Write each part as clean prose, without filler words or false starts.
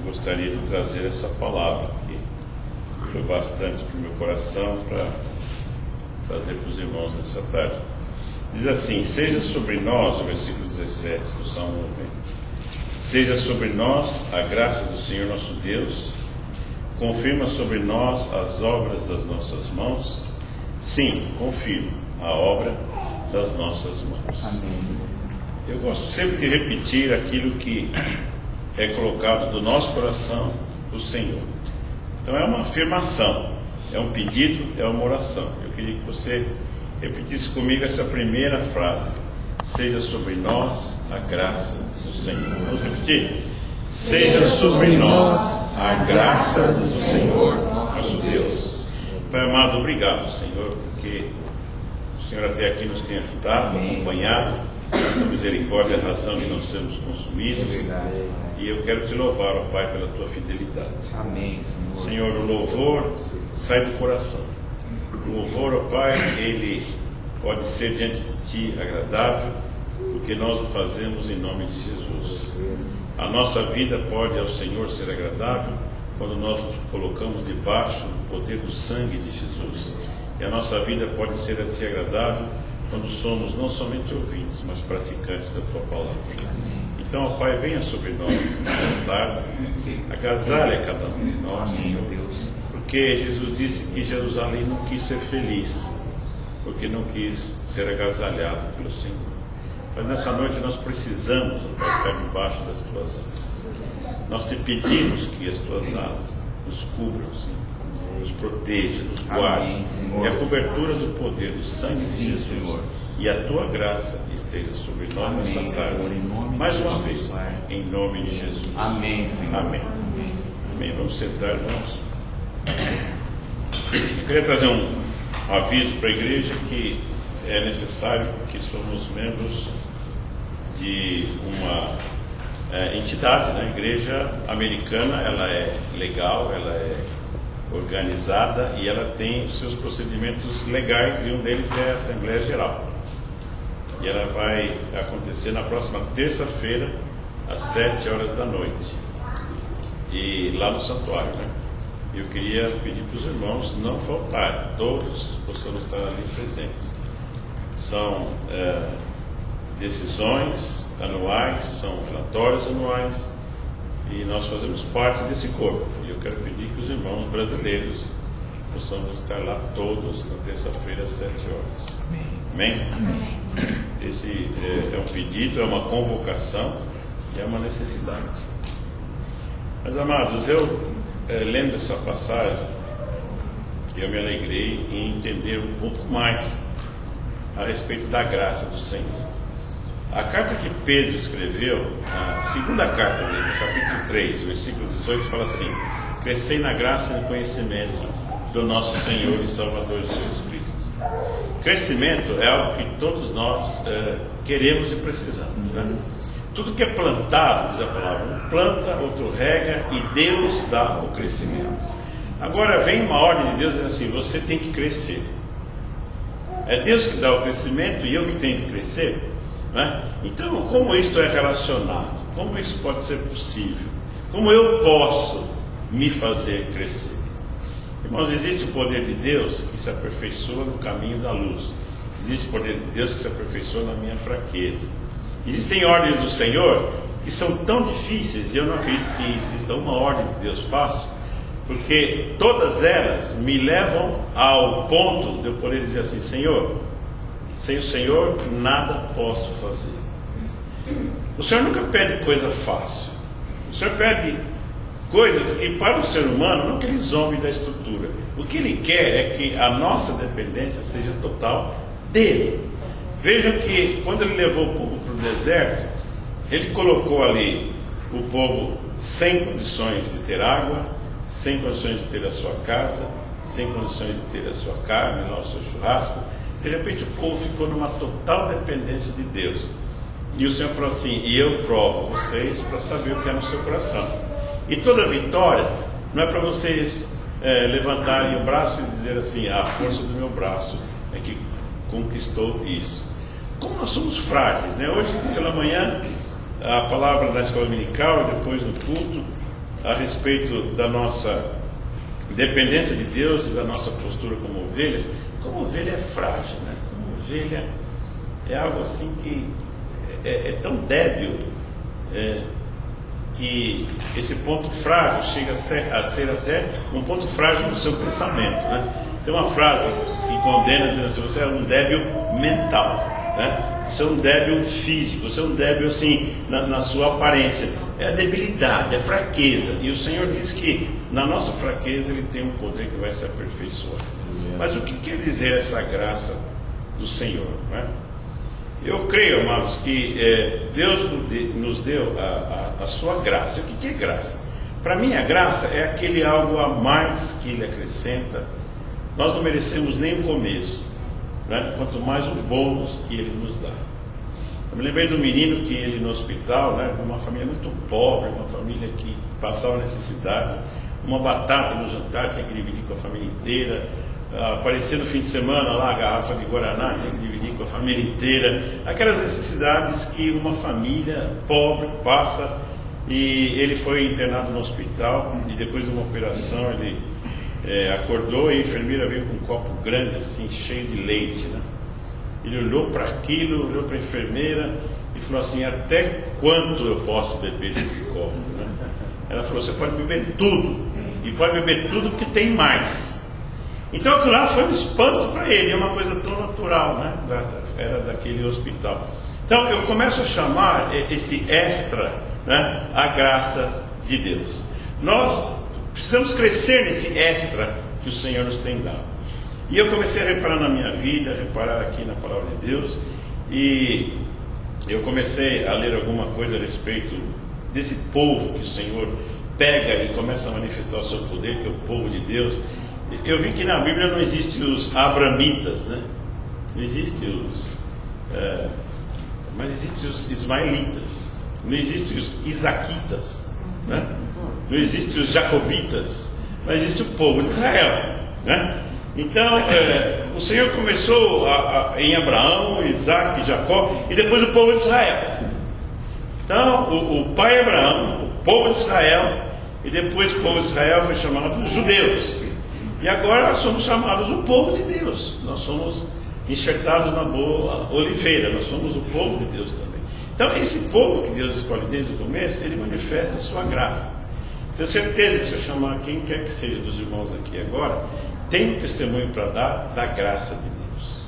gostaria de trazer essa palavra, que foi bastante para o meu coração, para trazer para os irmãos nessa tarde. Diz assim: seja sobre nós, o versículo 17 do Salmo 90, seja sobre nós a graça do Senhor nosso Deus, confirma sobre nós as obras das nossas mãos. Sim, confirma a obra das nossas mãos. Amém. Eu gosto sempre de repetir aquilo que é colocado do nosso coração do Senhor. Então é uma afirmação, é um pedido, é uma oração. Eu queria que você repetisse comigo essa primeira frase: seja sobre nós a graça do Senhor. Vamos repetir? Seja sobre nós a graça do Senhor nosso Deus. Pai amado, obrigado, Senhor, porque o Senhor até aqui nos tem ajudado, acompanhado, a misericórdia é a razão de não sermos consumidos. E eu quero te louvar, ó Pai, pela tua fidelidade. Amém, Senhor. Senhor, o louvor sai do coração. O louvor, ó Pai, ele pode ser diante de ti agradável, porque nós o fazemos em nome de Jesus. A nossa vida pode ao Senhor ser agradável quando nós nos colocamos debaixo do poder do sangue de Jesus. E a nossa vida pode ser a ti agradável quando somos não somente ouvintes, mas praticantes da tua palavra. Então, ó Pai, venha sobre nós nessa tarde, agasalha cada um de nós, Senhor, porque Jesus disse que Jerusalém não quis ser feliz, porque não quis ser agasalhado pelo Senhor. Mas nessa noite nós precisamos, ó Pai, estar debaixo das tuas asas. Nós te pedimos que as tuas asas nos cubram, Senhor, nos proteja, nos guarde, e a cobertura do poder do sangue de Jesus e a tua graça esteja sobre nós nessa tarde, mais uma vez, Pai, em nome de Jesus. Amém, Senhor. Amém. Amém. Vamos sentar, irmãos. Eu queria trazer um aviso para a igreja que é necessário, porque somos membros de uma entidade, né? A igreja americana, ela é legal, ela é organizada e ela tem os seus procedimentos legais, e um deles é a Assembleia Geral. E ela vai acontecer na próxima terça-feira, às 7 horas da noite, e lá no santuário, né? Eu queria pedir para os irmãos não faltarem, todos possam estar ali presentes. São decisões anuais, são relatórios anuais, e nós fazemos parte desse corpo. E eu quero pedir que os irmãos brasileiros possam estar lá todos na terça-feira às 7 horas. Amém? Amém. Esse é um pedido, é uma convocação e é uma necessidade. Mas, amados, eu lendo essa passagem, eu me alegrei em entender um pouco mais a respeito da graça do Senhor. A carta que Pedro escreveu, a segunda carta dele, no capítulo 3, versículo 18, fala assim: crescei na graça e no conhecimento do nosso Senhor e Salvador Jesus Cristo. Crescimento é algo que todos nós queremos e precisamos, né? Tudo que é plantado, diz a palavra, um planta, outro rega, e Deus dá o crescimento. Agora vem uma ordem de Deus dizendo assim: você tem que crescer. É Deus que dá o crescimento e eu que tenho que crescer, né? Então, como isto é relacionado? Como isso pode ser possível? Como eu posso me fazer crescer? Irmãos, existe o poder de Deus que se aperfeiçoa no caminho da luz. Existe o poder de Deus que se aperfeiçoa na minha fraqueza. Existem ordens do Senhor que são tão difíceis, e eu não acredito que exista uma ordem de Deus fácil, porque todas elas me levam ao ponto de eu poder dizer assim: Senhor, sem o Senhor nada posso fazer. O Senhor nunca pede coisa fácil. O Senhor pede coisas que para o ser humano, não que ele zombe da estrutura. O que ele quer é que a nossa dependência seja total dele. Vejam que quando ele levou o povo para o deserto, ele colocou ali o povo sem condições de ter água, sem condições de ter a sua casa, sem condições de ter a sua carne, lá o seu churrasco. De repente o povo ficou numa total dependência de Deus. E o Senhor falou assim: e eu provo vocês para saber o que é no seu coração. E toda vitória não é para vocês levantarem o braço e dizer assim: a força do meu braço é que conquistou isso. Como nós somos frágeis, né? Hoje pela manhã, a palavra da escola dominical, depois do culto, a respeito da nossa dependência de Deus e da nossa postura como ovelhas. Como ovelha é frágil, né? Como ovelha é algo assim que é tão débil, que esse ponto frágil chega a ser até um ponto frágil do seu pensamento, né? Tem uma frase que condena, dizendo assim: você é um débil mental, né? Você é um débil físico, você é um débil assim na sua aparência. É a debilidade, é a fraqueza. E o Senhor diz que na nossa fraqueza Ele tem um poder que vai se aperfeiçoar. Mas o que quer dizer essa graça do Senhor, né? Eu creio, amados, que Deus nos deu a sua graça. O que é graça? Para mim, a graça é aquele algo a mais que Ele acrescenta. Nós não merecemos nem o começo, né? Quanto mais o bônus que Ele nos dá. Eu me lembrei do menino que ele no hospital, né, uma família muito pobre, uma família que passava necessidade, uma batata no jantar tinha que dividir com a família inteira. Aparecia no fim de semana lá a garrafa de Guaraná, tinha que dividir com a família inteira. Aquelas necessidades que uma família pobre passa. E ele foi internado no hospital, e depois de uma operação ele acordou, e a enfermeira veio com um copo grande assim, cheio de leite, né? Ele olhou para aquilo, olhou para a enfermeira e falou assim: até quanto eu posso beber desse copo, né? Ela falou: você pode beber tudo, e pode beber tudo porque tem mais. Então aquilo lá foi um espanto para ele, é uma coisa tão natural, né? Era daquele hospital. Então eu começo a chamar esse extra, né, a graça de Deus. Nós precisamos crescer nesse extra que o Senhor nos tem dado. E eu comecei a reparar na minha vida, a reparar aqui na palavra de Deus, e eu comecei a ler alguma coisa a respeito desse povo que o Senhor pega e começa a manifestar o seu poder, que é o povo de Deus. Eu vi que na Bíblia não existem os abramitas, né? Não existem mas existem os ismaelitas, não existem os isaquitas, né? Não existem os jacobitas, mas existe o povo de Israel, né? Então, o Senhor começou em Abraão, Isaac, Jacó, e depois o povo de Israel. Então, o pai Abraão, o povo de Israel, e depois o povo de Israel foi chamado judeus. E agora nós somos chamados o povo de Deus. Nós somos enxertados na boa oliveira, nós somos o povo de Deus também. Então, esse povo que Deus escolhe desde o começo, ele manifesta a sua graça. Tenho certeza que se eu chamar quem quer que seja dos irmãos aqui agora, tem um testemunho para dar da graça de Deus,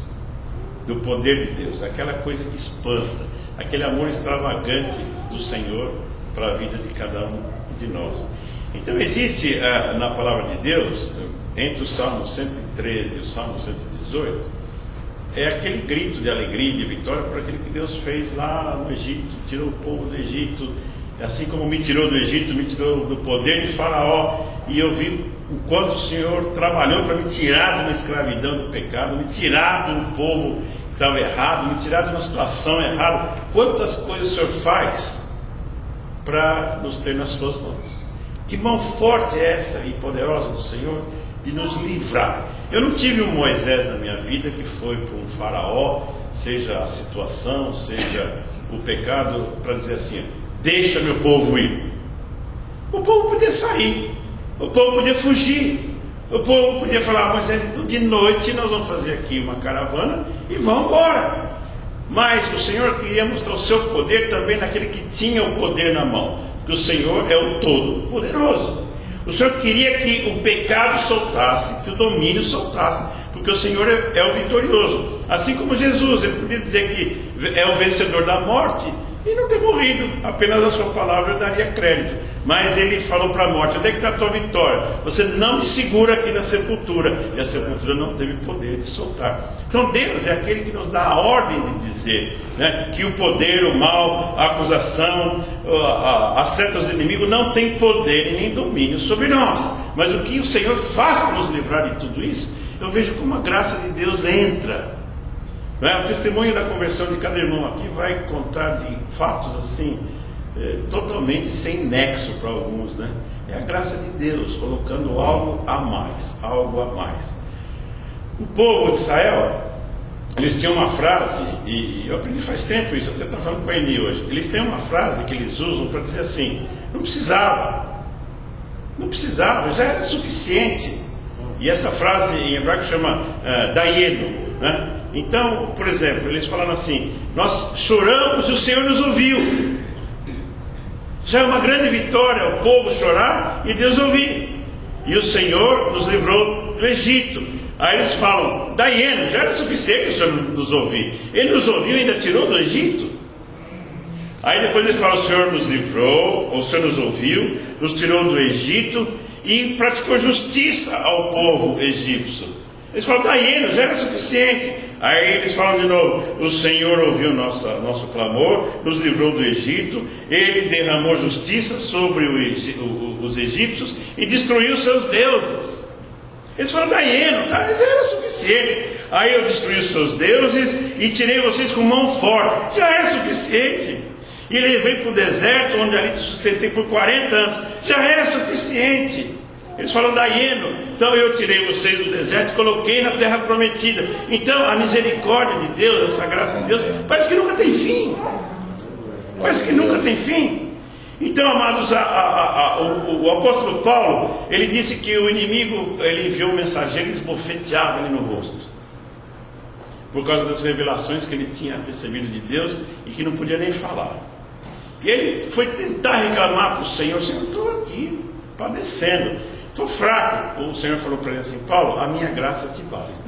do poder de Deus, aquela coisa que espanta, aquele amor extravagante do Senhor para a vida de cada um de nós. Então existe na palavra de Deus, entre o Salmo 113 e o Salmo 118, é aquele grito de alegria e de vitória por aquilo que Deus fez lá no Egito, tirou o povo do Egito, assim como me tirou do Egito, me tirou do poder de Faraó, e eu vi o quanto o Senhor trabalhou para me tirar de uma escravidão do pecado, me tirar de um povo que estava errado, me tirar de uma situação errada. Quantas coisas o Senhor faz para nos ter nas suas mãos. Que mão forte é essa e poderosa do Senhor de nos livrar. Eu não tive um Moisés na minha vida que foi para um faraó, seja a situação, seja o pecado, para dizer assim: deixa meu povo ir. O povo podia sair, o povo podia fugir, o povo podia falar: Moisés, então de noite nós vamos fazer aqui uma caravana e vamos embora. Mas o Senhor queria mostrar o seu poder também naquele que tinha o poder na mão, porque o Senhor é o Todo-Poderoso. O Senhor queria que o pecado soltasse, que o domínio soltasse, porque o Senhor é o vitorioso. Assim como Jesus, ele podia dizer que é o vencedor da morte e não ter morrido, apenas a sua palavra eu daria crédito. Mas ele falou para a morte: onde é que está a tua vitória? Você não me segura aqui na sepultura. E a sepultura não teve poder de soltar. Então Deus é aquele que nos dá a ordem de dizer, né, que o poder, o mal, a acusação, as setas do inimigo não tem poder e nem domínio sobre nós. Mas o que o Senhor faz para nos livrar de tudo isso, eu vejo como a graça de Deus entra. O testemunho da conversão de cada irmão aqui vai contar de fatos assim, totalmente sem nexo para alguns, né? É a graça de Deus colocando algo a mais, algo a mais. O povo de Israel, eles tinham uma frase, e eu aprendi faz tempo isso, até estava falando com a Eni hoje. Eles têm uma frase que eles usam para dizer assim: não precisava, Não precisava, já era suficiente. E essa frase em hebraico chama dayenu, né? Então, por exemplo, eles falaram assim: nós choramos e o Senhor nos ouviu. Já é uma grande vitória o povo chorar e Deus ouvir. E o Senhor nos livrou do Egito. Aí eles falam, dayenu, já era suficiente o Senhor nos ouvir. Ele nos ouviu e ainda tirou do Egito. Aí depois eles falam, o Senhor nos livrou, o Senhor nos ouviu, nos tirou do Egito e praticou justiça ao povo egípcio. Eles falam, dayenu, já era suficiente. Aí eles falam de novo, o Senhor ouviu nosso clamor, nos livrou do Egito, Ele derramou justiça sobre os egípcios e destruiu seus deuses. Eles falam, dayenu, já era suficiente. Aí eu destruí os seus deuses e tirei vocês com mão forte, já era suficiente. E levei para o deserto, onde ali te sustentei por 40 anos, já era suficiente. Eles falam, dayenu, então eu tirei vocês do deserto e coloquei na terra prometida. Então a misericórdia de Deus, essa graça de Deus, parece que nunca tem fim. Parece que nunca tem fim. Então, amados, o apóstolo Paulo, ele disse que o inimigo, ele enviou um mensageiro e esbofeteava ele no rosto, por causa das revelações que ele tinha recebido de Deus e que não podia nem falar. E ele foi tentar reclamar para o Senhor: Senhor, estou aqui, padecendo, estou fraco. O Senhor falou para ele assim: Paulo, a minha graça te basta.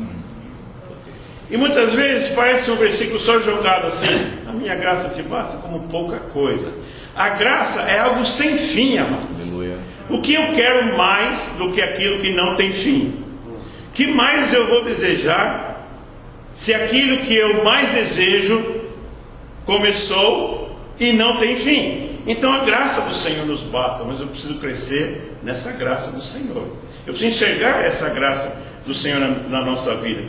E muitas vezes parece um versículo só jogado assim: a minha graça te basta, como pouca coisa. A graça é algo sem fim, amado. Aleluia. O que eu quero mais do que aquilo que não tem fim? Que mais eu vou desejar se aquilo que eu mais desejo começou e não tem fim? Então a graça do Senhor nos basta, mas eu preciso crescer nessa graça do Senhor. Eu preciso enxergar essa graça do Senhor na nossa vida.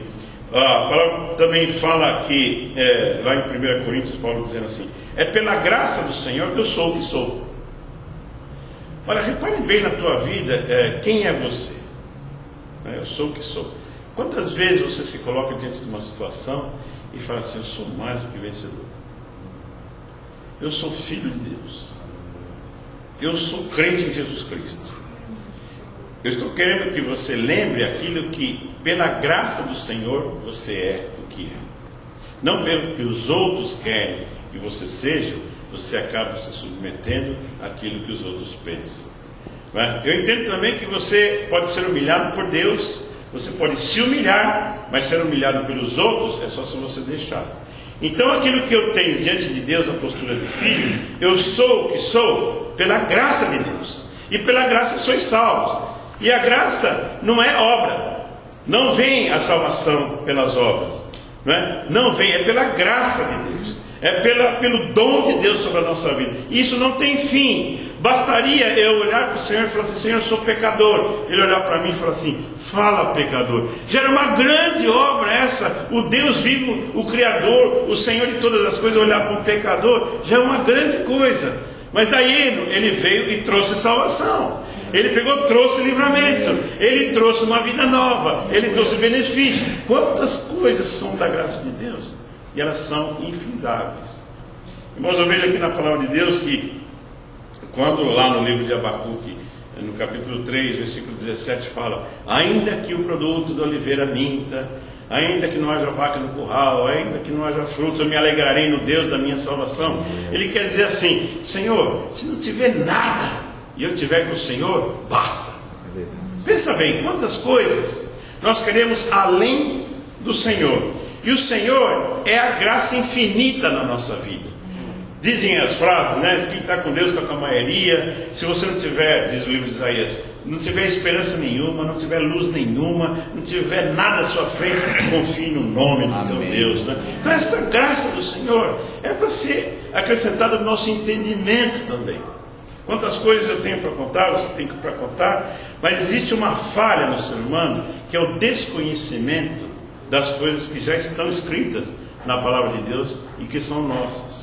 A palavra também fala aqui, lá em 1 Coríntios, Paulo dizendo assim: é pela graça do Senhor que eu sou o que sou. Olha, repare bem na tua vida, quem é você? Eu sou o que sou. Quantas vezes você se coloca diante de uma situação e fala assim: eu sou mais do que vencedor, eu sou filho de Deus, eu sou crente em Jesus Cristo. Eu estou querendo que você lembre aquilo que, pela graça do Senhor, você é o que é. Não pelo que os outros querem que você seja, você acaba se submetendo àquilo que os outros pensam. Eu entendo também que você pode ser humilhado por Deus, você pode se humilhar, mas ser humilhado pelos outros é só se você deixar. Então aquilo que eu tenho diante de Deus, a postura de filho, eu sou o que sou pela graça de Deus, e pela graça sois salvos. E a graça não é obra, não vem a salvação pelas obras, não vem, é pela graça de Deus, é pelo dom de Deus sobre a nossa vida. Isso não tem fim. Bastaria eu olhar para o Senhor e falar assim: Senhor, eu sou pecador. Ele olhar para mim e falar assim: fala, pecador. Já era uma grande obra essa, o Deus vivo, o Criador, o Senhor de todas as coisas, olhar para um pecador, já é uma grande coisa. Mas daí ele veio e trouxe salvação. Ele pegou, trouxe livramento, ele trouxe uma vida nova, ele trouxe benefício. Quantas coisas são da graça de Deus, e elas são infindáveis. Irmãos, eu vejo aqui na palavra de Deus que, quando lá no livro de Abacuque, no capítulo 3, versículo 17, fala: ainda que o produto da oliveira minta, ainda que não haja vaca no curral, ainda que não haja fruto, eu me alegrarei no Deus da minha salvação. Ele quer dizer assim: Senhor, se não tiver nada e eu tiver com o Senhor, basta. Pensa bem, quantas coisas nós queremos além do Senhor, e o Senhor é a graça infinita na nossa vida. Dizem as frases, quem está com Deus está com a maioria. Se você não tiver, diz o livro de Isaías, não tiver esperança nenhuma, não tiver luz nenhuma, não tiver nada à sua frente, confie no nome do teu Deus. Então essa graça do Senhor é para ser acrescentada no nosso entendimento também. Quantas coisas eu tenho para contar, você tem para contar, mas existe uma falha no ser humano, que é o desconhecimento das coisas que já estão escritas na palavra de Deus e que são nossas.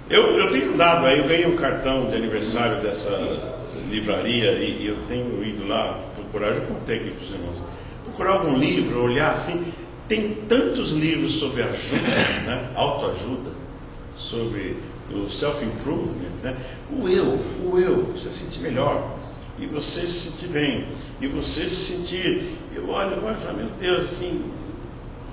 Eu tenho dado aí, eu ganhei um cartão de aniversário dessa livraria e eu tenho ido lá procurar, eu já contei aqui para os irmãos, procurar algum livro, olhar assim. Tem tantos livros sobre ajuda, autoajuda, sobre o self-improvement, o eu, você se sente melhor. e você se sentir bem, e você se sentir, eu olho agora e falo, meu Deus, assim,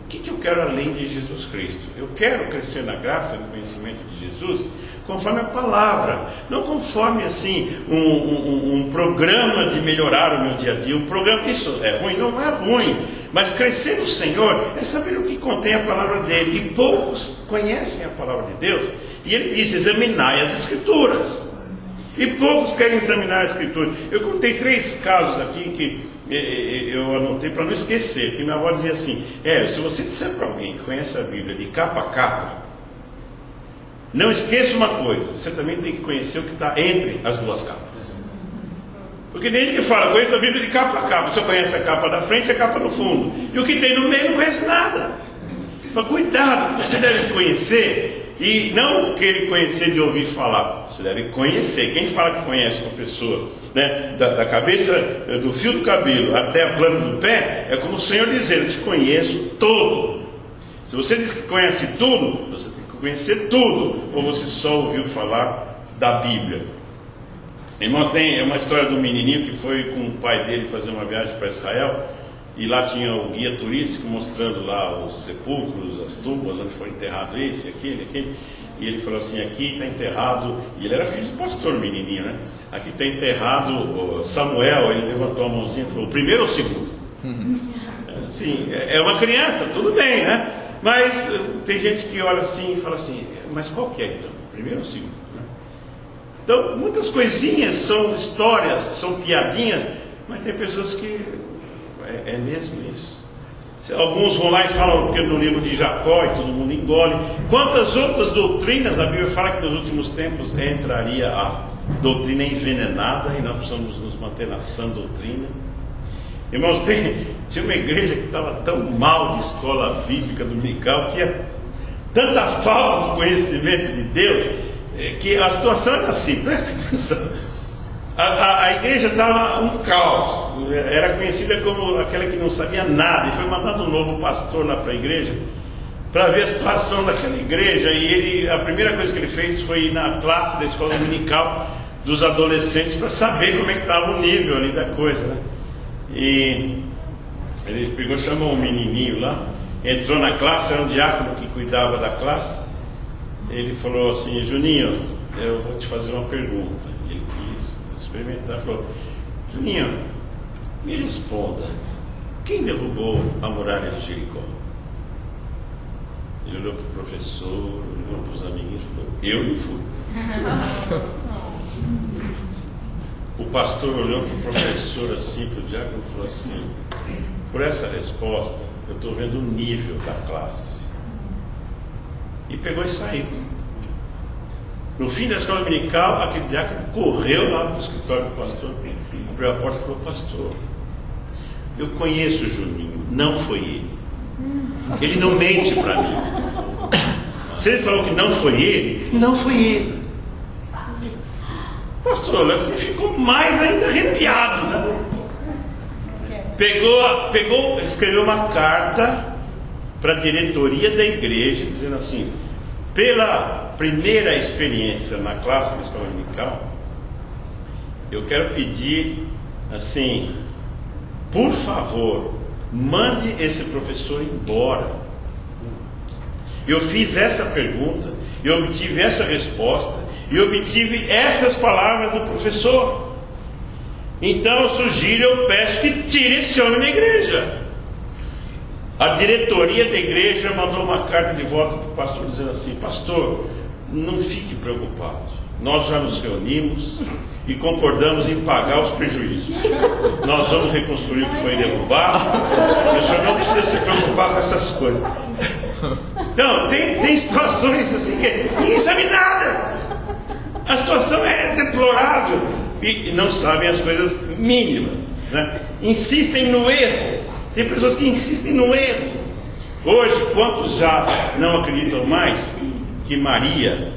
o que eu quero além de Jesus Cristo? Eu quero crescer na graça, no conhecimento de Jesus, conforme a palavra, não conforme assim um programa de melhorar o meu dia a dia. O programa, isso é ruim? Não é ruim, mas crescer no Senhor é saber o que contém a palavra dele, e poucos conhecem a palavra de Deus, e ele diz, examinai as Escrituras, e poucos querem examinar as Escrituras. Eu contei 3 casos aqui que eu anotei para não esquecer, que minha avó dizia assim, se você disser para alguém que conhece a Bíblia de capa a capa, não esqueça uma coisa, você também tem que conhecer o que está entre as 2 capas. Porque tem gente que fala, conheço a Bíblia de capa a capa, você conhece a capa da frente e a capa do fundo, e o que tem no meio não conhece nada. Então cuidado, você deve conhecer, e não querer conhecer de ouvir falar, você deve conhecer. Quem fala que conhece uma pessoa, né, da cabeça, do fio do cabelo até a planta do pé, é como o Senhor dizer, eu te conheço todo. Se você diz que conhece tudo, você tem que conhecer tudo, ou você só ouviu falar da Bíblia. Irmãos, tem uma história do menininho que foi com o pai dele fazer uma viagem para Israel, e lá tinha o guia turístico mostrando lá os sepulcros, as tumbas onde foi enterrado esse, aquele, e ele falou assim, aqui está enterrado, e ele era filho de pastor, menininho, né? Aqui está enterrado Samuel. Ele levantou a mãozinha e falou, o primeiro ou o segundo? Sim, é uma criança, tudo bem, né? Mas tem gente que olha assim e fala assim, mas qual que é então? Primeiro ou segundo? Né? Então, muitas coisinhas são histórias, são piadinhas, mas tem pessoas que é mesmo isso. Alguns vão lá e falam porque no livro de Jacó e todo mundo engole. Quantas outras doutrinas a Bíblia fala que nos últimos tempos entraria a doutrina envenenada, e nós precisamos nos manter na sã doutrina. Irmãos, tinha uma igreja que estava tão mal de escola bíblica dominical, que tinha tanta falta de conhecimento de Deus, que a situação era assim, presta atenção. A igreja estava um caos, era conhecida como aquela que não sabia nada, e foi mandado um novo pastor lá para a igreja, para ver a situação daquela igreja, e a primeira coisa que ele fez foi ir na classe da escola dominical dos adolescentes, para saber como é que estava o nível ali da coisa, né? E ele pegou, chamou um menininho lá, entrou na classe, era um diácono que cuidava da classe. Ele falou assim, Juninho, eu vou te fazer uma pergunta. Ele quis experimentar, falou, Juninho, me responda, quem derrubou a muralha de Jericó? Ele olhou para o professor, olhou para os amiguinhos e falou, eu não fui. O pastor olhou para o professor assim, para o diácono, e falou assim, por essa resposta, eu estou vendo o nível da classe. E pegou e saiu. No fim da escola dominical, aquele diácono correu lá para o escritório do pastor, abriu a porta e falou, pastor, eu conheço o Juninho, não foi ele. Ele não mente para mim. Se ele falou que não foi ele, não foi ele. Pastor, assim ficou mais ainda arrepiado, né? Pegou, escreveu uma carta para a diretoria da igreja, dizendo assim, pela primeira experiência na classe da escola dominical, eu quero pedir assim, por favor, mande esse professor embora. Eu fiz essa pergunta, eu obtive essa resposta, e obtive essas palavras do professor. Então eu sugiro, eu peço que tire esse homem da igreja. A diretoria da igreja mandou uma carta de volta para o pastor, dizendo assim, pastor, não fique preocupado, nós já nos reunimos e concordamos em pagar os prejuízos. Nós vamos reconstruir o que foi derrubado, e o senhor não precisa se preocupar com essas coisas. Então, tem situações assim que ninguém sabe nada. A situação é deplorável e não sabem as coisas mínimas, né? Insistem no erro. Tem pessoas que insistem no erro. Hoje, quantos já não acreditam mais que Maria,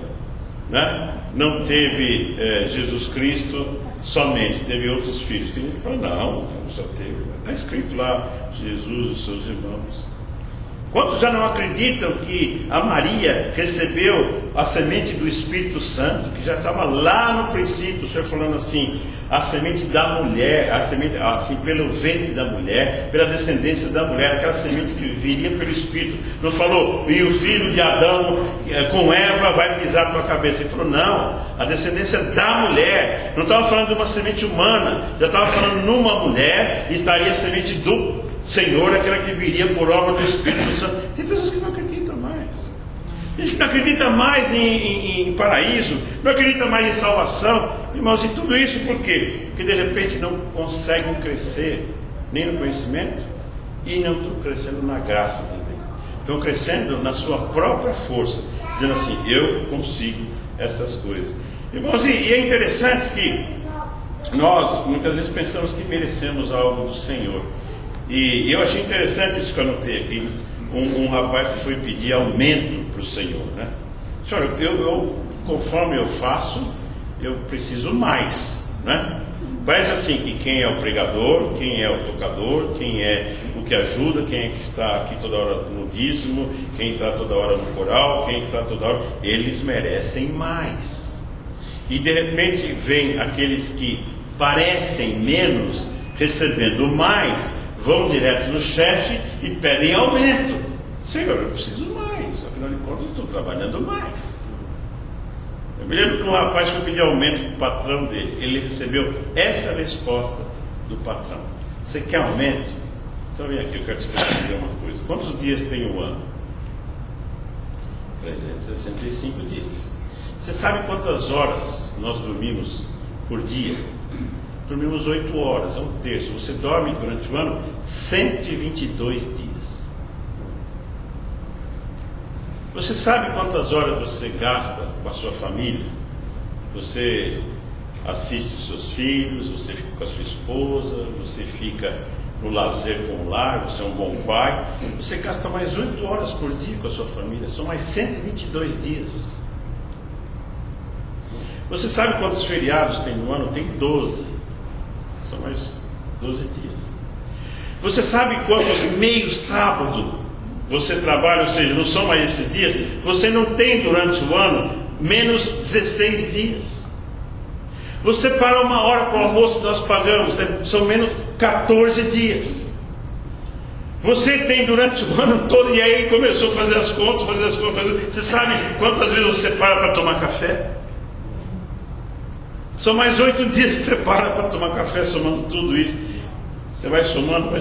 né, não teve Jesus Cristo somente, teve outros filhos? Tem gente que fala, não só teve. Está escrito lá, Jesus e os seus irmãos. Quantos já não acreditam que a Maria recebeu a semente do Espírito Santo, que já estava lá no princípio, o Senhor falando assim, a semente da mulher, a semente, assim, pelo ventre da mulher, pela descendência da mulher, aquela semente que viria pelo Espírito. Não falou, e o filho de Adão com Eva vai pisar a tua cabeça. Ele falou, não, a descendência da mulher. Não estava falando de uma semente humana, já estava falando numa mulher, e estaria a semente do Senhor, aquela que viria por obra do Espírito Santo. Tem pessoas que não acreditam mais. Tem gente que não acredita mais em paraíso, não acredita mais em salvação. Irmãos, e tudo isso por quê? Porque de repente não conseguem crescer nem no conhecimento e não estão crescendo na graça também. Estão crescendo na sua própria força, dizendo assim, eu consigo essas coisas. Irmãos, e é interessante que nós muitas vezes pensamos que merecemos algo do Senhor. E eu achei interessante isso que eu anotei aqui. Um rapaz que foi pedir aumento para o Senhor, né? Senhor, eu conforme eu faço, eu preciso mais, né? Parece assim que quem é o pregador, quem é o tocador, quem é o que ajuda, quem é que está aqui toda hora no dízimo, quem está toda hora no coral, quem está toda hora, eles merecem mais. E de repente vem aqueles que parecem menos, recebendo mais, vão direto no chefe e pedem aumento. Senhor, eu preciso mais, afinal de contas eu estou trabalhando mais. Eu me lembro que um rapaz foi pedir aumento para o patrão dele. Ele recebeu essa resposta do patrão: você quer aumento? Então vem aqui, eu quero te responder uma coisa. Quantos dias tem o ano? 365 dias. Você sabe quantas horas nós dormimos por dia? Dormimos 8 horas, é um terço. Você dorme durante o ano 122 dias. Você sabe quantas horas você gasta com a sua família? Você assiste os seus filhos, você fica com a sua esposa, você fica no lazer com o lar, você é um bom pai. Você gasta mais 8 horas por dia com a sua família, são mais 122 dias. Você sabe quantos feriados tem no ano? Tem 12. São mais 12 dias. Você sabe quantos meio sábado você trabalha, ou seja, não são mais esses dias? Você não tem durante o ano menos 16 dias. Você para uma hora para o almoço, nós pagamos, são menos 14 dias. Você tem durante o ano todo, e aí começou a fazer as contas. Você sabe quantas vezes você para tomar café? São mais 8 dias que você para tomar café, somando tudo isso. Você vai somando,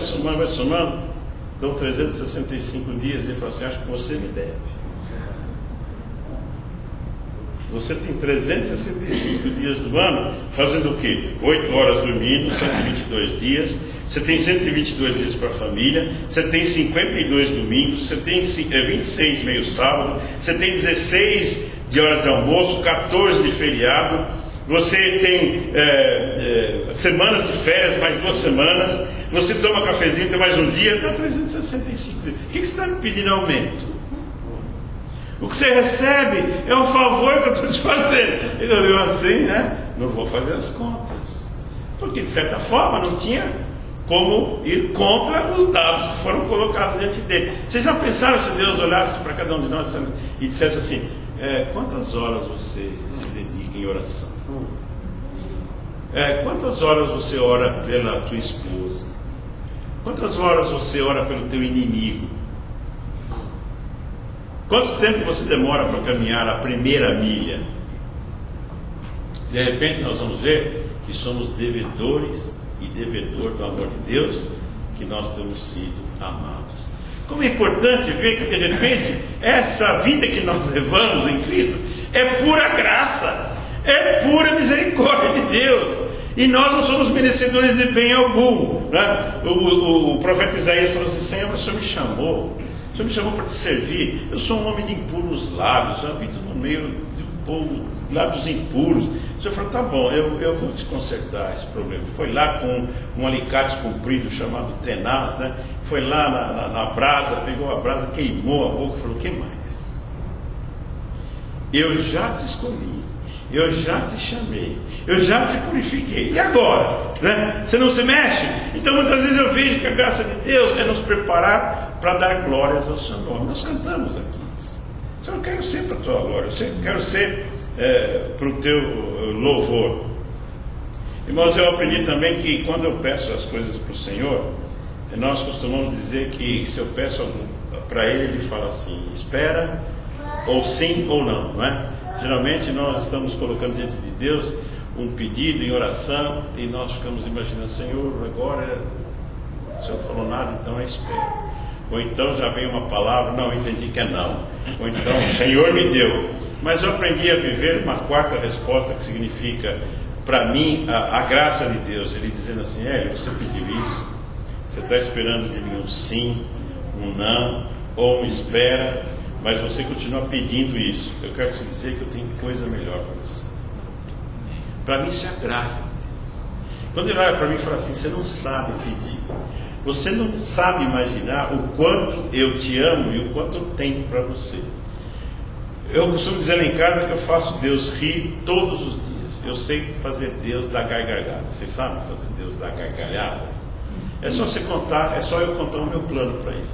dão 365 dias e fala assim, acho que você me deve. Você tem 365 dias do ano fazendo o quê? 8 horas dormindo, 122 dias. Você tem 122 dias para a família. Você tem 52 domingos. Você tem 26 meio sábado. Você tem 16 de horas de almoço, 14 de feriado. Você tem semanas de férias, mais 2 semanas. Você toma cafezinho, tem mais um dia, dá 365 dias. O que você está me pedindo aumento? O que você recebe é um favor que eu estou te fazendo. Ele olhou assim, né? Não vou fazer as contas. Porque de certa forma não tinha como ir contra os dados que foram colocados diante dele. Vocês já pensaram se Deus olhasse para cada um de nós e dissesse assim, quantas horas você se dedica em oração? Quantas horas você ora pela tua esposa? Quantas horas você ora pelo teu inimigo? Quanto tempo você demora para caminhar a primeira milha? De repente nós vamos ver que somos devedores e devedor do amor de Deus, que nós temos sido amados. Como é importante ver que de repente essa vida que nós levamos em Cristo é pura graça, é pura misericórdia de Deus. E nós não somos merecedores de bem algum, né? O profeta Isaías falou assim, Senhor, o Senhor me chamou para te servir. Eu sou um homem de impuros lábios, eu habito no meio de um povo de lábios impuros. O Senhor falou, tá bom, eu vou te consertar esse problema. Foi lá com um alicate comprido chamado tenaz, né? Foi lá na brasa, pegou a brasa, queimou a boca e falou, o que mais? Eu já te escolhi, eu já te chamei, eu já te purifiquei. E agora? Né? Você não se mexe? Então muitas vezes eu vejo que a graça de Deus é nos preparar para dar glórias ao seu nome. Nós cantamos aqui. Senhor, eu quero ser para a tua glória, eu quero ser para o teu louvor. Irmãos, eu aprendi também que quando eu peço as coisas para o Senhor, nós costumamos dizer que se eu peço para Ele, Ele fala assim, espera, ou sim ou não, não é? Geralmente nós estamos colocando diante de Deus um pedido em oração e nós ficamos imaginando, Senhor, agora o Senhor não falou nada, então é espera. Ou então já vem uma palavra, não, entendi que é não. Ou então, o Senhor me deu. Mas eu aprendi a viver uma quarta resposta que significa, para mim, a graça de Deus. Ele dizendo assim, você pediu isso, você está esperando de mim um sim, um não, ou uma espera, mas você continua pedindo isso. Eu quero te dizer que eu tenho coisa melhor para você. Para mim isso é a graça de Deus. Quando ele olha para mim e fala assim, você não sabe pedir, você não sabe imaginar o quanto eu te amo e o quanto eu tenho para você. Eu costumo dizer lá em casa que eu faço Deus rir todos os dias. Eu sei fazer Deus dar gargalhada. Vocês sabem fazer Deus dar gargalhada? É só eu contar o meu plano para Ele.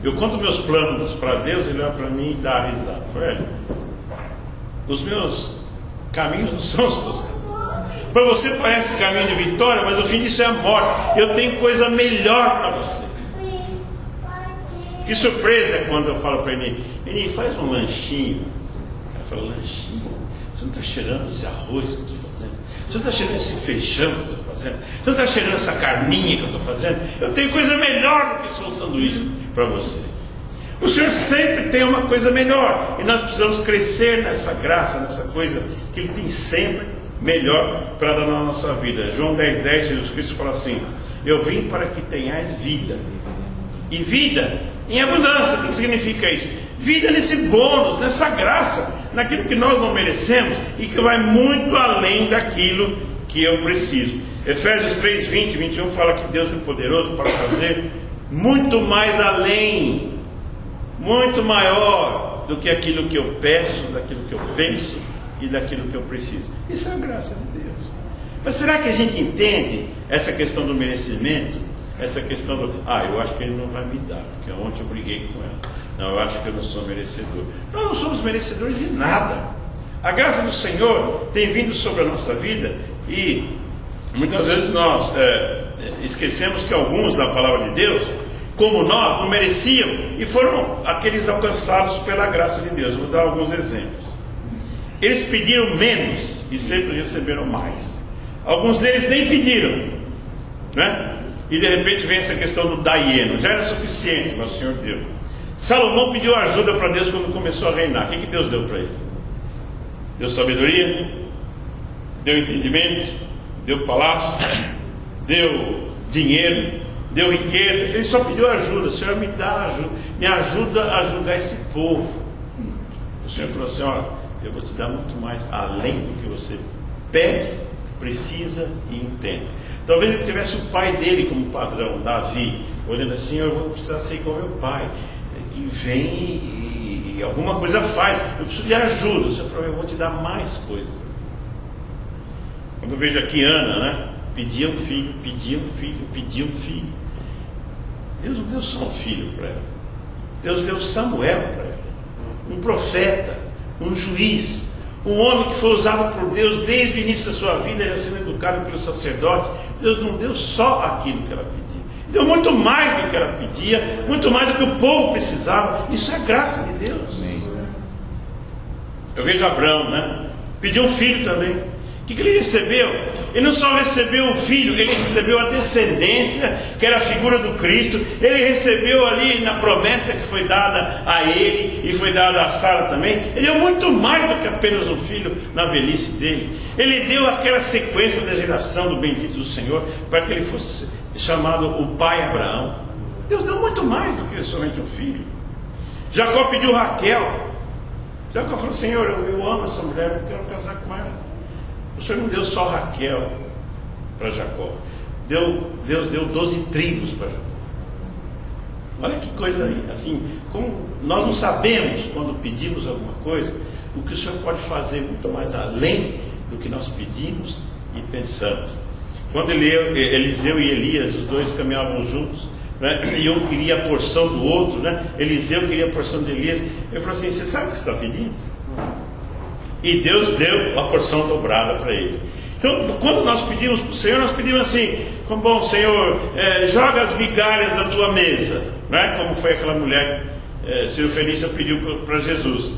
Eu conto meus planos para Deus, Ele olha para mim e dá risada. Velho, os meus caminhos não são os teus caminhos. Para você parece caminho de vitória, mas o fim disso é a morte. Eu tenho coisa melhor para você. Que surpresa é quando eu falo para ele, faz um lanchinho. Eu falo, lanchinho? Você não está cheirando esse arroz que eu estou fazendo? Você não está cheirando esse feijão que eu estou fazendo? Você não está cheirando essa carninha que eu estou fazendo? Eu tenho coisa melhor do que só um sanduíche para você. O Senhor sempre tem uma coisa melhor. E nós precisamos crescer nessa graça, nessa coisa que Ele tem sempre melhor para dar na nossa vida. João 10:10, Jesus Cristo fala assim, eu vim para que tenhais vida. E vida em abundância. O que significa isso? Vida nesse bônus, nessa graça, naquilo que nós não merecemos e que vai muito além daquilo que eu preciso. Efésios 3:20, 21 fala que Deus é poderoso para fazer muito mais além, muito maior do que aquilo que eu peço, daquilo que eu penso e daquilo que eu preciso. Isso é a graça de Deus. Mas será que a gente entende essa questão do merecimento? Essa questão do, eu acho que Ele não vai me dar, porque ontem eu briguei com ela. Não, eu acho que eu não sou merecedor. Nós não somos merecedores de nada. A graça do Senhor tem vindo sobre a nossa vida e muitas vezes nós esquecemos que alguns da palavra de Deus, como nós, não mereciam e foram aqueles alcançados pela graça de Deus. Vou dar alguns exemplos. Eles pediram menos e sempre receberam mais. Alguns deles nem pediram, né? E de repente vem essa questão do daieno. Já era suficiente, mas o Senhor deu. Salomão pediu ajuda para Deus quando começou a reinar. O que Deus deu para ele? Deu sabedoria, deu entendimento, deu palácio, deu dinheiro, deu riqueza. Ele só pediu ajuda. O Senhor me ajuda a julgar esse povo. O Senhor falou assim, eu vou te dar muito mais além do que você pede, precisa e entende. Talvez ele tivesse o pai dele como padrão, Davi, olhando assim, eu vou precisar ser igual meu pai, que vem e alguma coisa faz, eu preciso de ajuda. O Senhor falou, eu vou te dar mais coisas. Quando eu vejo aqui Ana, né? Pedia um filho. Deus não deu só um filho para ela. Deus deu Samuel para ela, um profeta, um juiz, um homem que foi usado por Deus desde o início da sua vida, ele sendo educado pelo sacerdote. Deus não deu só aquilo que ela pedia, deu muito mais do que ela pedia, muito mais do que o povo precisava. Isso é graça de Deus. Eu vejo Abraão, né? Pediu um filho também. O que ele recebeu? Ele não só recebeu o filho, ele recebeu a descendência, que era a figura do Cristo. Ele recebeu ali na promessa que foi dada a ele e foi dada a Sara também. Ele deu muito mais do que apenas um filho na velhice dele. Ele deu aquela sequência da geração do bendito do Senhor para que ele fosse chamado o pai Abraão. Deus deu muito mais do que somente um filho. Jacó pediu Raquel. Jacó falou, Senhor, eu amo essa mulher, eu quero casar com ela. O Senhor não deu só Raquel para Jacó. Deus deu 12 tribos para Jacó. Olha que coisa aí. Assim, como nós não sabemos, quando pedimos alguma coisa, o que o Senhor pode fazer muito mais além do que nós pedimos e pensamos. Quando Eliseu e Elias, os dois caminhavam juntos, né? E um queria a porção do outro, né? Eliseu queria a porção de Elias. Ele falou assim, você sabe o que você está pedindo? E Deus deu a porção dobrada para ele. Então, quando nós pedimos para o Senhor, nós pedimos assim: como bom Senhor, joga as migalhas da tua mesa, né? Como foi aquela mulher, Fenícia pediu para Jesus.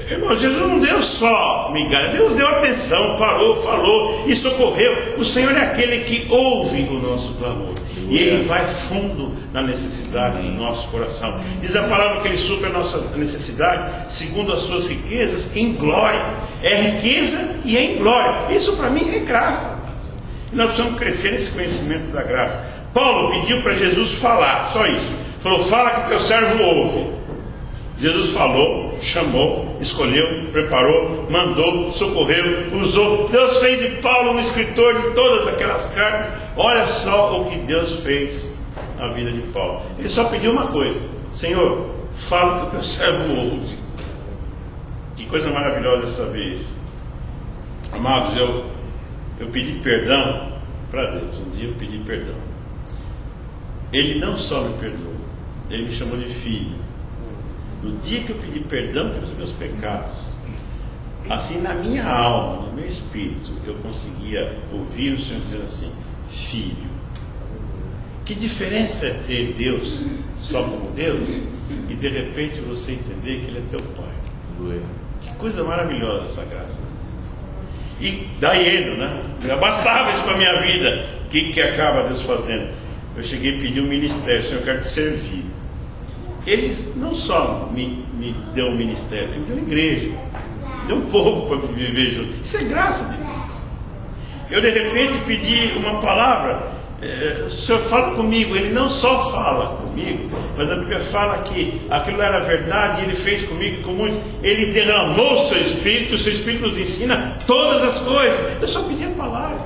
Irmão, Jesus não deu só migalha, Deus deu atenção, parou, falou e socorreu. O Senhor é aquele que ouve o nosso clamor, e Ele vai fundo na necessidade do nosso coração. Diz a palavra que Ele supre a nossa necessidade segundo as suas riquezas em glória. É riqueza e é em glória. Isso para mim é graça, e nós precisamos crescer nesse conhecimento da graça. Paulo pediu para Jesus falar, só isso. Falou: fala que teu servo ouve. Jesus falou, chamou, escolheu, preparou, mandou, socorreu, usou. Deus fez de Paulo um escritor de todas aquelas cartas. Olha só o que Deus fez na vida de Paulo. Ele só pediu uma coisa: Senhor, fala que o teu servo ouve. Que coisa maravilhosa saber isso. Amados, eu pedi perdão para Deus. Um dia eu pedi perdão. Ele não só me perdoou, Ele me chamou de filho. No dia que eu pedi perdão pelos meus pecados, assim na minha alma, no meu espírito, eu conseguia ouvir o Senhor dizendo assim: filho. Que diferença é ter Deus só como Deus e de repente você entender que Ele é teu Pai. Que coisa maravilhosa essa graça de Deus. E daí, né? Já bastava isso para a minha vida. O que acaba Deus fazendo? Eu cheguei a pedir um ministério: Senhor, eu quero te servir. Ele não só me deu um ministério, Ele me deu uma igreja, deu um povo para viver junto. Isso é graça de Deus. Eu de repente pedi uma palavra: o Senhor fala comigo. Ele não só fala comigo, mas a Bíblia fala que aquilo era verdade, e Ele fez comigo e com muitos. Ele derramou o seu Espírito nos ensina todas as coisas. Eu só pedi a palavra,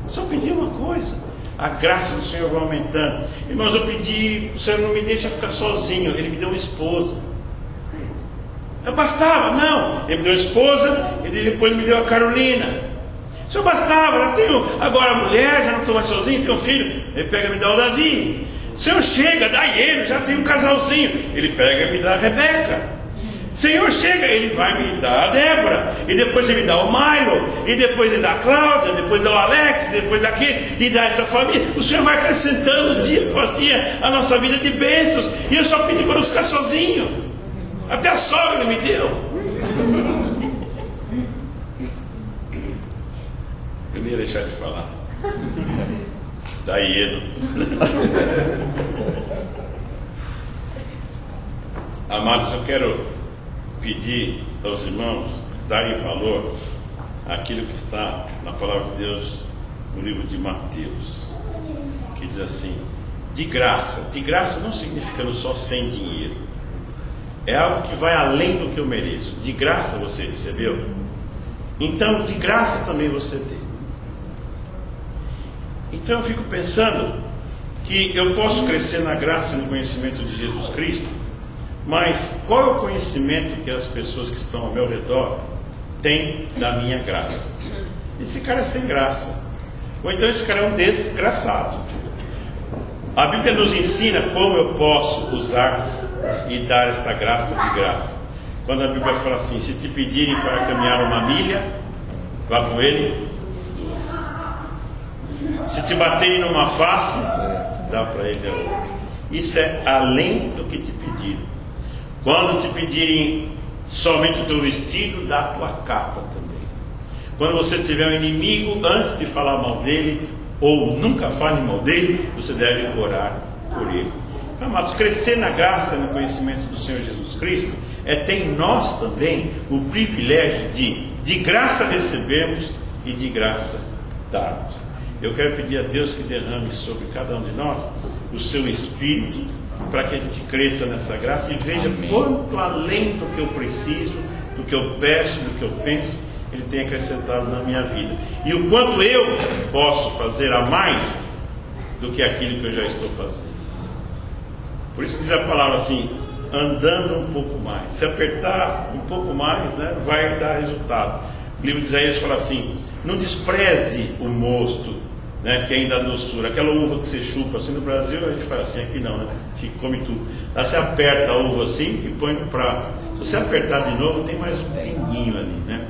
só pedi uma coisa. A graça do Senhor vai aumentando. Irmãos, eu pedi: o Senhor não me deixa ficar sozinho. Ele me deu uma esposa. Eu bastava? Não. Ele me deu uma esposa, e depois me deu a Carolina. O Senhor bastava? Eu tenho agora a mulher, já não estou mais sozinho, tenho um filho. Ele pega e me dá o Davi. O Senhor chega, dá ele, já tem um casalzinho. Ele pega e me dá a Rebeca. O Senhor chega, Ele vai me dar a Débora, e depois Ele me dá o Milo, e depois Ele dá a Cláudia, depois dá o Alex, depois daquele, e dá essa família. O Senhor vai acrescentando dia após dia a nossa vida de bênçãos. E eu só pedi para não ficar sozinho. Até a sogra Ele me deu. Eu não ia deixar de falar. Daí, amados, eu quero pedir aos irmãos darem valor àquilo que está na palavra de Deus no livro de Mateus, que diz assim: de graça. De graça não significando só sem dinheiro, é algo que vai além do que eu mereço. De graça você recebeu, então de graça também você dê. Então eu fico pensando que eu posso crescer na graça e no conhecimento de Jesus Cristo, mas qual é o conhecimento que as pessoas que estão ao meu redor têm da minha graça? Esse cara é sem graça, ou então esse cara é um desgraçado. A Bíblia nos ensina como eu posso usar e dar esta graça de graça. Quando a Bíblia fala assim: se te pedirem para caminhar 1 milha, vá com ele 2. Se te baterem numa face, dá para ele a outra. Isso é além do que te pediram. Quando te pedirem somente o teu vestido, dá a tua capa também. Quando você tiver um inimigo, antes de falar mal dele, ou nunca fale mal dele, você deve orar por ele. Então, amados, crescer na graça e no conhecimento do Senhor Jesus Cristo é ter em nós também o privilégio de graça recebermos e de graça darmos. Eu quero pedir a Deus que derrame sobre cada um de nós o seu Espírito, para que a gente cresça nessa graça e veja quanto além do que eu preciso, do que eu peço, do que eu penso, Ele tem acrescentado na minha vida, e o quanto eu posso fazer a mais do que aquilo que eu já estou fazendo. Por isso diz a palavra assim: andando um pouco mais. Se apertar um pouco mais, né, vai dar resultado. O livro de Isaías fala assim: não despreze o mosto, né, que ainda dá doçura. Aquela uva que você chupa assim, no Brasil a gente faz assim, aqui não, né? Se come tudo. Lá você aperta a uva assim e põe no prato. Se você apertar de novo, tem mais um pinguinho ali, né?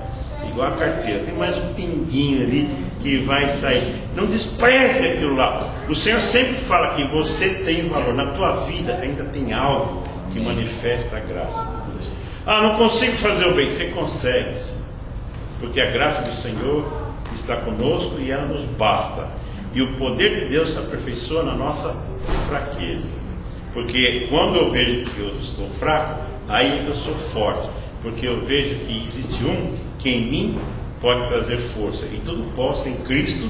Igual a carteira, tem mais um pinguinho ali que vai sair. Não despreze aquilo lá. O Senhor sempre fala que você tem valor. Na tua vida ainda tem algo que manifesta a graça de Deus. Não consigo fazer o bem. Você consegue, sim. Porque a graça do Senhor está conosco e ela nos basta. E o poder de Deus se aperfeiçoa na nossa fraqueza. Porque quando eu vejo que eu estou fraco, aí eu sou forte. Porque eu vejo que existe um que em mim pode trazer força. E tudo posso em Cristo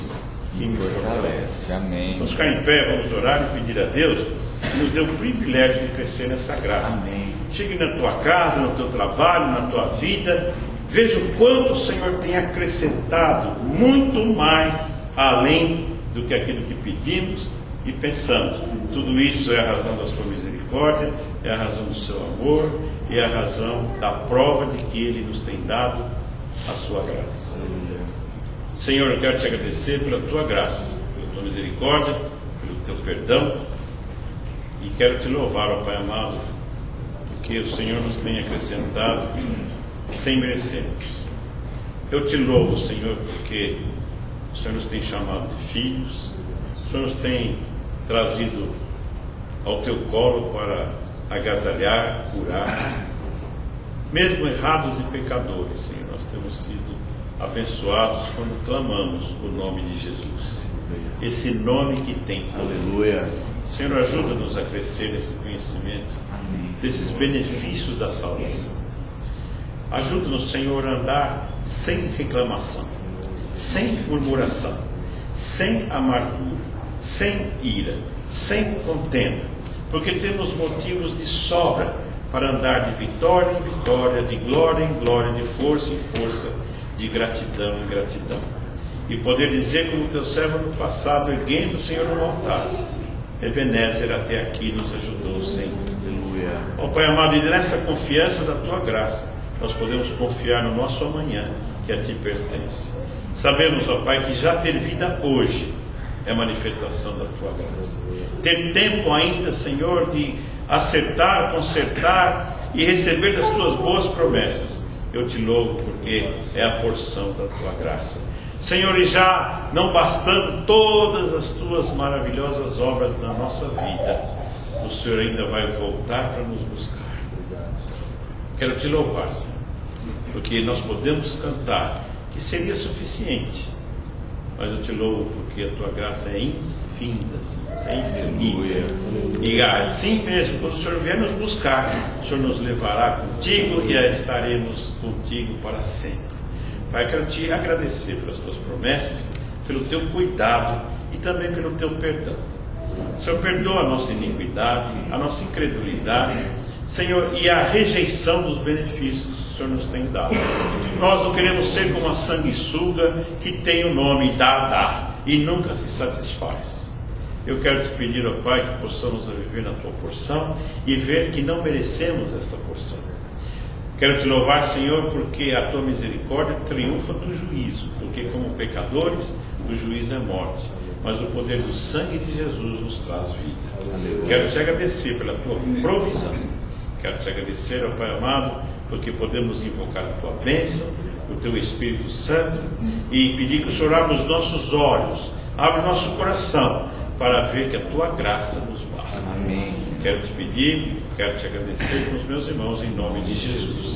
que me fortalece. Amém. Vamos ficar em pé, vamos orar e pedir a Deus que nos dê o privilégio de crescer nessa graça. Amém. Chegue na tua casa, no teu trabalho, na tua vida. Veja o quanto o Senhor tem acrescentado, muito mais além do que aquilo que pedimos e pensamos. Tudo isso é a razão da sua misericórdia, é a razão do seu amor, e é a razão da prova de que Ele nos tem dado a sua graça. Senhor, eu quero te agradecer pela tua graça, pela tua misericórdia, pelo teu perdão, e quero te louvar, ó Pai amado, porque o Senhor nos tem acrescentado sem merecermos. Eu te louvo, Senhor, porque o Senhor nos tem chamado de filhos, o Senhor nos tem trazido ao teu colo para agasalhar, curar, mesmo errados e pecadores, Senhor, nós temos sido abençoados quando clamamos o nome de Jesus, esse nome que tem poder. Aleluia. Senhor, ajuda-nos a crescer nesse conhecimento, desses benefícios da salvação. Ajuda-nos, Senhor, a andar sem reclamação, sem murmuração, sem amargura, sem ira, sem contenda, porque temos motivos de sobra para andar de vitória em vitória, de glória em glória, de força em força, de gratidão em gratidão. E poder dizer como teu servo no passado, erguendo o Senhor no altar: Ebenezer até aqui nos ajudou sempre. Aleluia. Ó Pai amado, e nessa confiança da tua graça, nós podemos confiar no nosso amanhã, que a ti pertence. Sabemos, ó Pai, que já ter vida hoje é manifestação da tua graça. Ter tempo ainda, Senhor, de acertar, consertar e receber das tuas boas promessas, eu te louvo, porque é a porção da tua graça. Senhor, e já não bastando todas as tuas maravilhosas obras na nossa vida, o Senhor ainda vai voltar para nos buscar. Quero te louvar, Senhor, porque nós podemos cantar que seria suficiente, mas eu te louvo porque a tua graça é infinita, Senhor, é infinita. E assim mesmo, quando o Senhor vier nos buscar, o Senhor nos levará contigo e estaremos contigo para sempre. Pai, quero te agradecer pelas tuas promessas, pelo teu cuidado e também pelo teu perdão. Senhor, perdoa a nossa iniquidade, a nossa incredulidade, Senhor, e a rejeição dos benefícios que o Senhor nos tem dado. Nós não queremos ser como a sanguessuga que tem o nome dá e nunca se satisfaz. Eu quero te pedir, ó Pai, que possamos viver na tua porção e ver que não merecemos esta porção. Quero te louvar, Senhor, porque a tua misericórdia triunfa do juízo, porque como pecadores o juízo é morte, mas o poder do sangue de Jesus nos traz vida. Aleluia. Quero te agradecer pela tua provisão. Quero te agradecer, ó Pai amado, porque podemos invocar a tua bênção, o teu Espírito Santo, e pedir que o Senhor abra os nossos olhos, abra o nosso coração, para ver que a tua graça nos basta. Amém. Quero te pedir, quero te agradecer com os meus irmãos, em nome de Jesus.